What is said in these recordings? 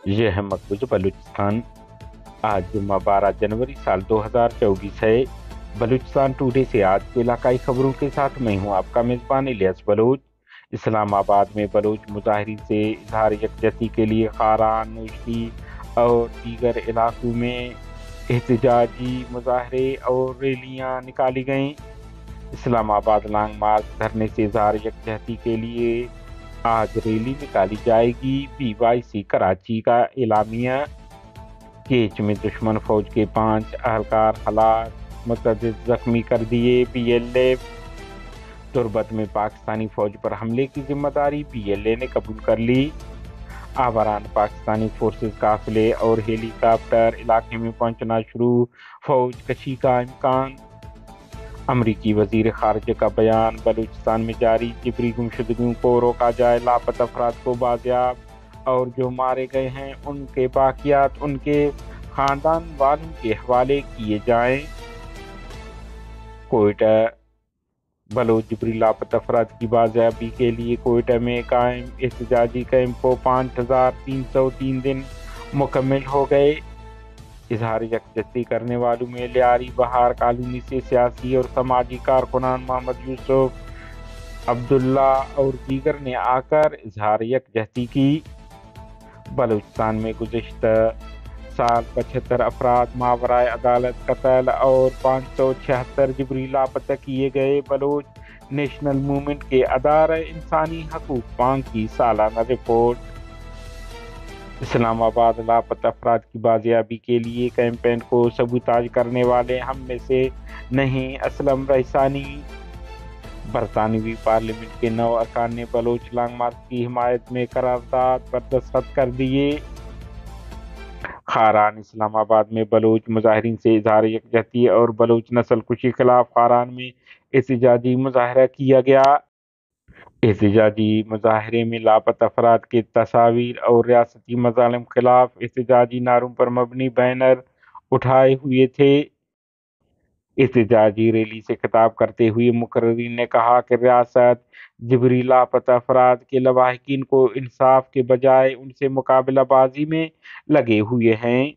یہ ہے مقبوض بلوچستان۔ آج جمعہ 12 جنوری سال 2024 ہے۔ بلوچستان ٹوڈے سے آج کے علاقائی خبروں کے ساتھ میں ہوں آپ کا میزبان الیاس بلوچ۔ اسلام آباد میں بلوچ مظاہرین سے اظہار یکجہتی کے لیے خاران، نوشی اور دیگر علاقوں میں احتجاجی مظاہرے اور ریلیاں نکالی گئیں۔ اسلام آباد لانگ مارچ دھرنے سے اظہار یکجہتی کے لیے آج ریلی نکالی جائے گی۔ BYC کراچی کا اعلامیہ۔ کیچ میں دشمن فوج کے 5 اہلکار ہلاک، متعدد زخمی کر دیے۔ BLF تربت میں پاکستانی فوج پر حملے کی ذمہ داری BLA نے قبول کر لی۔ آوران پاکستانی فورسز قافلے اور ہیلی کاپٹر علاقے میں پہنچنا شروع، فوج کشی کا امکان۔ امریکی وزیر خارجہ کا بیان، بلوچستان میں جاری جبری گمشدگیوں کو روکا جائے، لاپتہ افراد کو بازیاب اور جو مارے گئے ہیں ان کے باقیات ان کے خاندان والوں کے حوالے کیے جائیں۔ کوئٹہ بلوچ جبری لاپتہ افراد کی بازیابی کے لیے کوئٹہ میں قائم احتجاجی کیمپ کو 5303 دن مکمل ہو گئے۔ اظہار یکجہتی کرنے والوں میں لیاری بہار کالونی سے سیاسی اور سماجی کارکنان محمد یوسف، عبداللہ اور دیگر نے آ کر اظہار یکجہتی کی۔ بلوچستان میں گزشتہ سال 75 افراد ماورائے عدالت قتل اور 576 جبری لاپتہ کیے گئے۔ بلوچ نیشنل موومنٹ کے ادارہ انسانی حقوق بانک کی سالانہ رپورٹ۔ اسلام آباد لاپتہ افراد کی بازیابی کے لیے کیمپین کو سبوتاژ کرنے والے ہم میں سے نہیں، اسلم رئیسانی۔ برطانوی پارلیمنٹ کے 9 ارکان نے بلوچ لانگ مارچ کی حمایت میں قرارداد پر دستخط کر دیے۔ خاران اسلام آباد میں بلوچ مظاہرین سے اظہار یکجہتی اور بلوچ نسل کشی خلاف خاران میں احتجاجی مظاہرہ کیا گیا۔ احتجاجی مظاہرے میں لاپتہ افراد کی تصاویر اور ریاستی مظالم خلاف احتجاجی نعروں پر مبنی بینر اٹھائے ہوئے تھے۔ احتجاجی ریلی سے خطاب کرتے ہوئے مقررین نے کہا کہ ریاست جبری لاپتہ افراد کے لواحقین کو انصاف کے بجائے ان سے مقابلہ بازی میں لگے ہوئے ہیں۔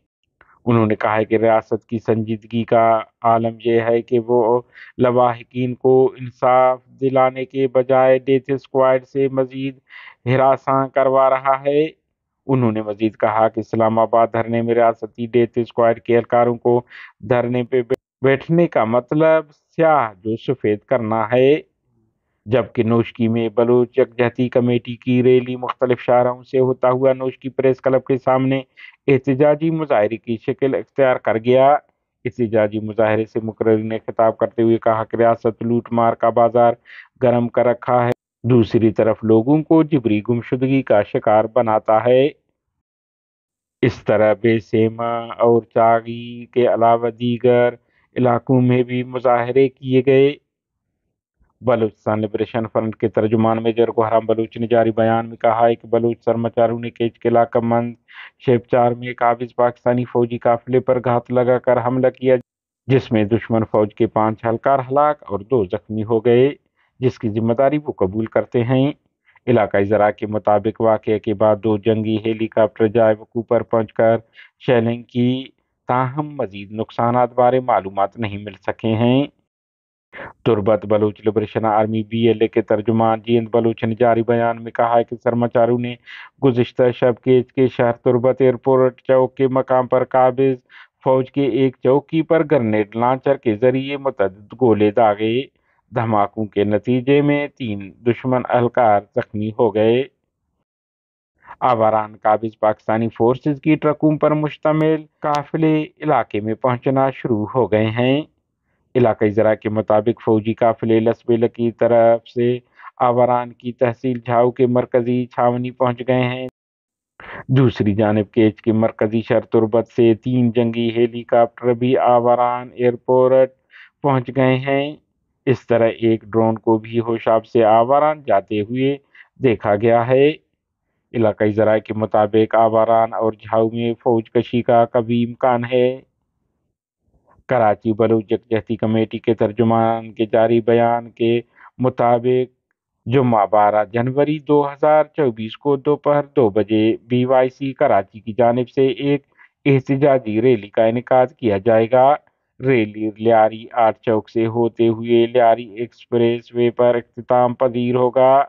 انہوں نے کہا کہ ریاست کی سنجیدگی کا عالم یہ ہے کہ وہ لواحقین کو انصاف دلانے کے بجائے ڈیتھ اسکواڈ سے مزید ہراساں کروا رہا ہے۔ انہوں نے مزید کہا کہ اسلام آباد دھرنے میں ریاستی ڈیتھ اسکواڈ کے اہلکاروں کو دھرنے پہ بیٹھنے کا مطلب سیاہ جو سفید کرنا ہے، جبکہ نوشکی میں بلوچ یکجہتی کمیٹی کی ریلی مختلف شاہراہوں سے ہوتا ہوا نوشکی پریس کلب کے سامنے احتجاجی مظاہرے کی شکل اختیار کر گیا۔ احتجاجی مظاہرے سے مقررین نے خطاب کرتے ہوئے کہا کہ ریاست لوٹ مار کا بازار گرم کر رکھا ہے، دوسری طرف لوگوں کو جبری گمشدگی کا شکار بناتا ہے۔ اس طرح بیسیما اور چاغی کے علاوہ دیگر علاقوں میں بھی مظاہرے کیے گئے۔ بلوچستان لبریشن فرنٹ کے ترجمان میجر گوہرام بلوچ نے جاری بیان میں کہا ہے کہ بلوچ سرماچاروں نے کیچ کے علاقہ مند شیپچار میں ایک قابض پاکستانی فوجی قافلے پر گھات لگا کر حملہ کیا، جس میں دشمن فوج کے 5 اہلکار ہلاک اور 2 زخمی ہو گئے، جس کی ذمہ داری وہ قبول کرتے ہیں۔ علاقائی ذرائع کے مطابق واقعے کے بعد 2 جنگی ہیلی کاپٹر جائے وقوع پر پہنچ کر شیلنگ کی، تاہم مزید نقصانات بارے معلومات نہیں مل سکے ہیں۔ تربت بلوچ لبریشن آرمی BLA کے ترجمان جیند بلوچ نے جاری بیان میں کہا کہ سرماچاروں نے گزشتہ شب کیچ کے شہر تربت ایئرپورٹ چوک کے مقام پر قابض فوج کے ایک چوکی پر گرنیڈ لانچر کے ذریعے متعدد گولے داغے۔ دھماکوں کے نتیجے میں 3 دشمن اہلکار زخمی ہو گئے۔ آوران قابض پاکستانی فورسز کی ٹرکوں پر مشتمل قافلے علاقے میں پہنچنا شروع ہو گئے ہیں۔ علاقائی ذرائع کے مطابق فوجی قافلے لسبیلہ کی طرف سے آوران کی تحصیل جھاؤ کے مرکزی چھاونی پہنچ گئے ہیں۔ دوسری جانب کیچ کے مرکزی شہر تربت سے 3 جنگی ہیلی کاپٹر بھی آوران ایئرپورٹ پہنچ گئے ہیں۔ اس طرح ایک ڈرون کو بھی ہوشاب سے آوران جاتے ہوئے دیکھا گیا ہے۔ علاقائی ذرائع کے مطابق آوران اور جھاؤ میں فوج کشی کا قوی امکان ہے۔ کراچی بلوچ یکجہتی کمیٹی کے ترجمان کے جاری بیان کے مطابق جمعہ 12 جنوری 2024 کو دوپہر 2 بجے BYC کراچی کی جانب سے ایک احتجاجی ریلی کا انعقاد کیا جائے گا۔ ریلی لیاری آرٹ چوک سے ہوتے ہوئے لیاری ایکسپریس وے پر اختتام پذیر ہوگا۔